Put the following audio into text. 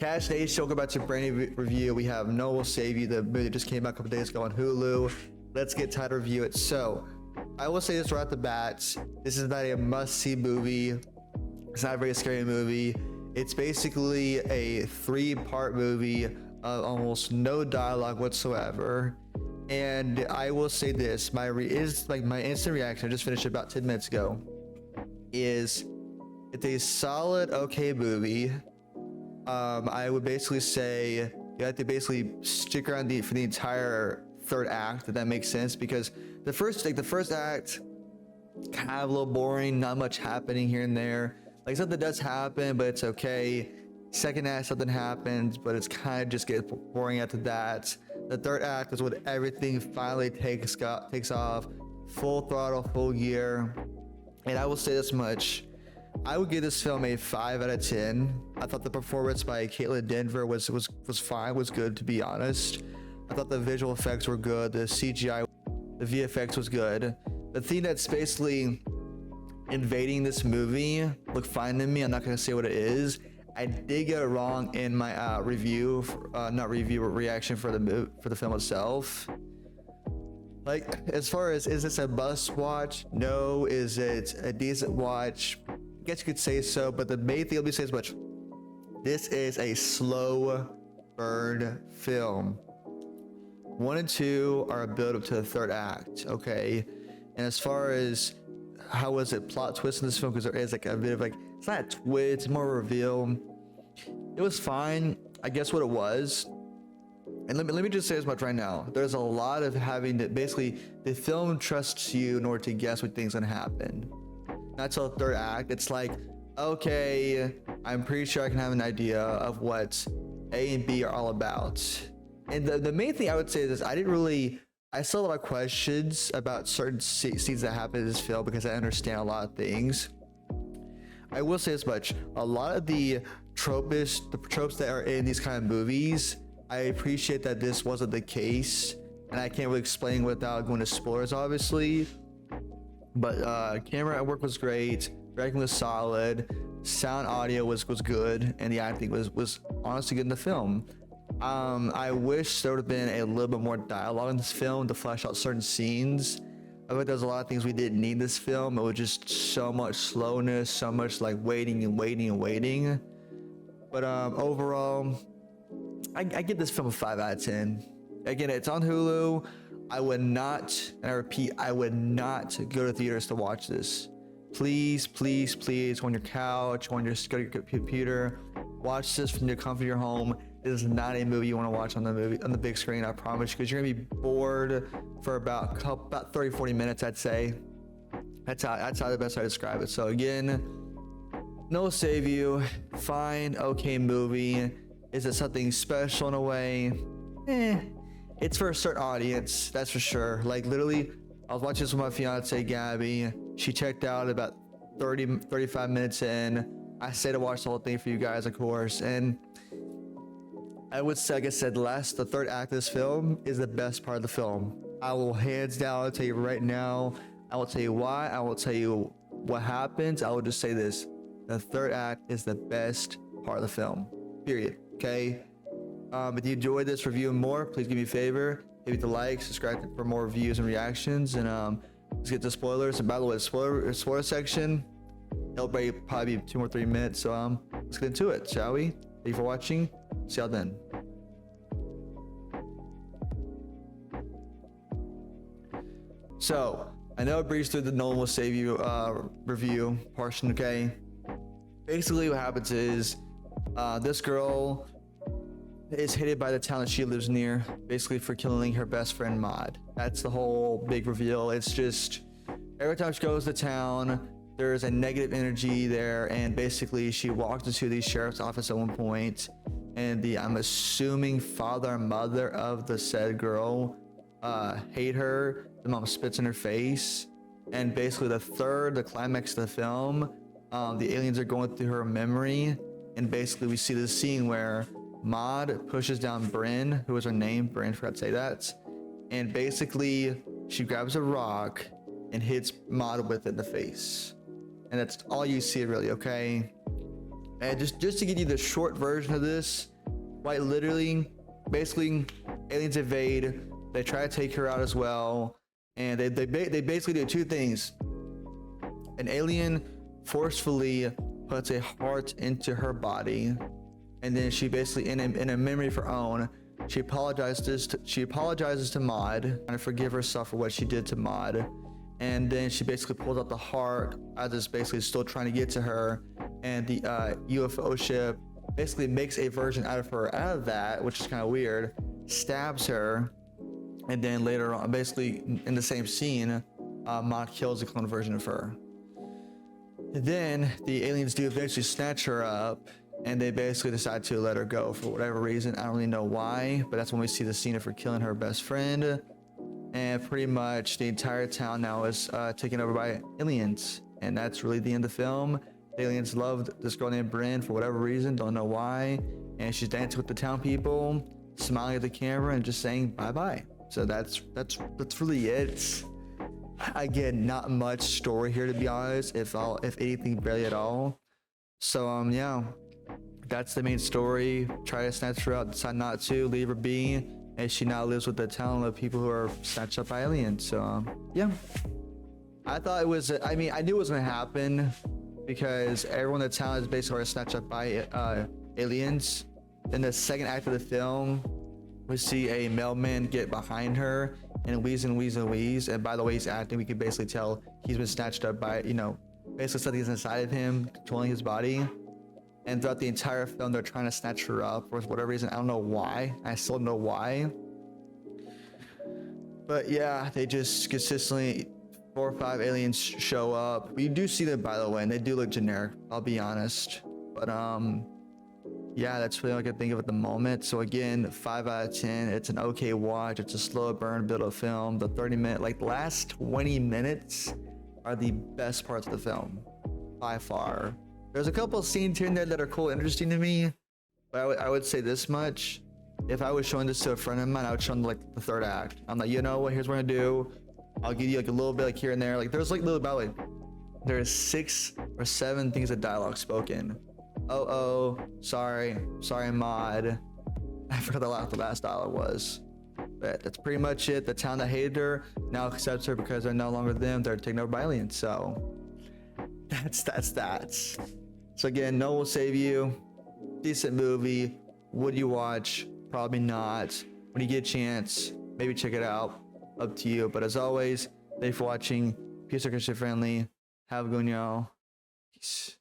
Cash Nation, welcome back to a brand new review. We have No Will Save You, the movie that just came out a couple days ago on Hulu. Let's get time to review it. So, I will say this right off the bat. This is not a must-see movie. It's not a very scary movie. It's basically a 3-part movie of almost no dialogue whatsoever. And I will say this, my instant reaction, I just finished it about 10 minutes ago, is it's a solid, okay movie. I would basically say you have to basically stick around for the entire third act, if that makes sense, because the first act kind of a little boring, not much happening here and there. Like, something does happen, but it's okay. Second act, something happens, but it's kind of just gets boring after that. The third act is when everything finally takes off, full throttle, full gear. And I will say this much. I would give this film a 5 out of 10. I thought the performance by Caitlin Denver was fine, was good, to be honest. I thought the visual effects were good, the CGI, the VFX was good. The thing that's basically invading this movie looked fine to me. I'm not gonna say what it is. I did get it wrong in my reaction for the film itself. Like, as far as, is this a must watch? No. Is it a decent watch? I guess you could say so, but the main thing, let me say as much. This is a slow burn film. 1 and 2 are a build up to the third act, okay? And as far as how was it plot twist in this film, because there is like a bit of like, it's not a twist, it's more a reveal. It was fine, I guess what it was. And let me just say as much right now. There's a lot of having to, basically, the film trusts you in order to guess what things gonna happen. Not till the third act. It's like, okay, I'm pretty sure I can have an idea of what A and B are all about. And the main thing I would say is this, I still have a lot of questions about certain scenes that happen in this film because I understand a lot of things. I will say as much, a lot of the tropes that are in these kind of movies, I appreciate that this wasn't the case, and I can't really explain without going to spoilers, obviously. But camera work was great, directing was solid, sound audio was good, and the acting was honestly good in the film. I wish there would have been a little bit more dialogue in this film to flesh out certain scenes. I think there's a lot of things we didn't need in this film. It was just so much slowness, so much like waiting and waiting and waiting. But overall, I give this film a 5 out of 10. Again, it's on Hulu. I would not, and I repeat, I would not go to theaters to watch this. Please, please, please, on your couch, go to your computer, watch this from the comfort of your home. This is not a movie you want to watch on the big screen, I promise, because you're gonna be bored for about 30-40 minutes, I'd say. That's how the best way to describe it. So again, No Will Save You, fine, okay movie. Is it something special in a way? It's for a certain audience, that's for sure. Like, literally, I was watching this with my fiance Gabby. She checked out about 35 minutes in. I stayed to watch the whole thing for you guys, of course. And I would say, like I said, the third act of this film is the best part of the film. I will hands down, I'll tell you right now. I will tell you why. I will tell you what happens. I will just say this. The third act is the best part of the film. Period. Okay? If you enjoyed this review and more, please give me a favor. Hit the like, subscribe for more reviews and reactions. And let's get to spoilers. And by the way, the spoiler section, it'll probably be 2 or 3 minutes. So let's get into it, shall we? Thank you for watching. See y'all then. So, I know I breezed through the No One Will Save You review portion, okay? Basically what happens is this girl is hated by the town that she lives near, basically for killing her best friend Maud. That's the whole big reveal. It's just, every time she goes to town, there's a negative energy there, and basically she walks into the sheriff's office at one point, and I'm assuming father and mother of the said girl hate her. The mom spits in her face, and basically the climax of the film, the aliens are going through her memory, and basically we see this scene where Maud pushes down Bryn, who was her name, Bryn, forgot to say that, and basically she grabs a rock and hits Maud with it in the face. And that's all you see, really, okay? And just to give you the short version of this, Quite literally, basically, aliens invade. They try to take her out as well, and they basically do two things. An alien forcefully puts a heart into her body, and then she basically, in a memory of her own, she apologizes to Maud, trying to forgive herself for what she did to Maud. And then she basically pulls out the heart as it's basically still trying to get to her, and the UFO ship basically makes a version out of that, which is kind of weird, stabs her, and then later on, basically in the same scene, Maud kills the clone version of her. And then the aliens do eventually snatch her up, and they basically decide to let her go for whatever reason. I don't really know why, but that's when we see the scene of her killing her best friend. And pretty much the entire town now is taken over by aliens, and that's really the end of the film. The aliens loved this girl named Bryn for whatever reason, don't know why, and she's dancing with the town people, smiling at the camera and just saying bye-bye. So that's really it. Again, not much story here, to be honest, if anything, barely at all. So yeah, that's the main story. Try to snatch her out, decide not to, leave her be, and she now lives with the town of people who are snatched up by aliens. So yeah, I thought it was, I mean, I knew it was gonna happen because everyone in the town is basically snatched up by aliens. In the second act of the film, we see a mailman get behind her and wheeze and wheeze and wheeze, and by the way he's acting, we can basically tell he's been snatched up by, you know, basically something's inside of him controlling his body. And throughout the entire film, they're trying to snatch her up for whatever reason. I don't know why. I still don't know why. But yeah, they just consistently, 4 or 5 aliens show up. We do see them, by the way, and they do look generic, I'll be honest. But yeah, that's really all I can think of at the moment. So again, 5 out of 10. It's an okay watch. It's a slow burn build of film. The 30-minute, like the last 20 minutes are the best parts of the film by far. There's a couple of scenes here and there that are cool and interesting to me, but I would say this much. If I was showing this to a friend of mine, I would show them like the third act. I'm like, you know what, here's what I'm gonna do. I'll give you like a little bit like here and there. Like there's like little about like, there's 6 or 7 things of dialogue spoken. Oh, sorry Maud. I forgot what the last dialogue was. But that's pretty much it. The town that hated her now accepts her because they're no longer them. They're taken over by aliens. So that's that. So again, No Will Save You. Decent movie. Would you watch? Probably not. When you get a chance, maybe check it out. Up to you. But as always, thanks for watching. Peace, Christian friendly. Have a good one, y'all. Peace.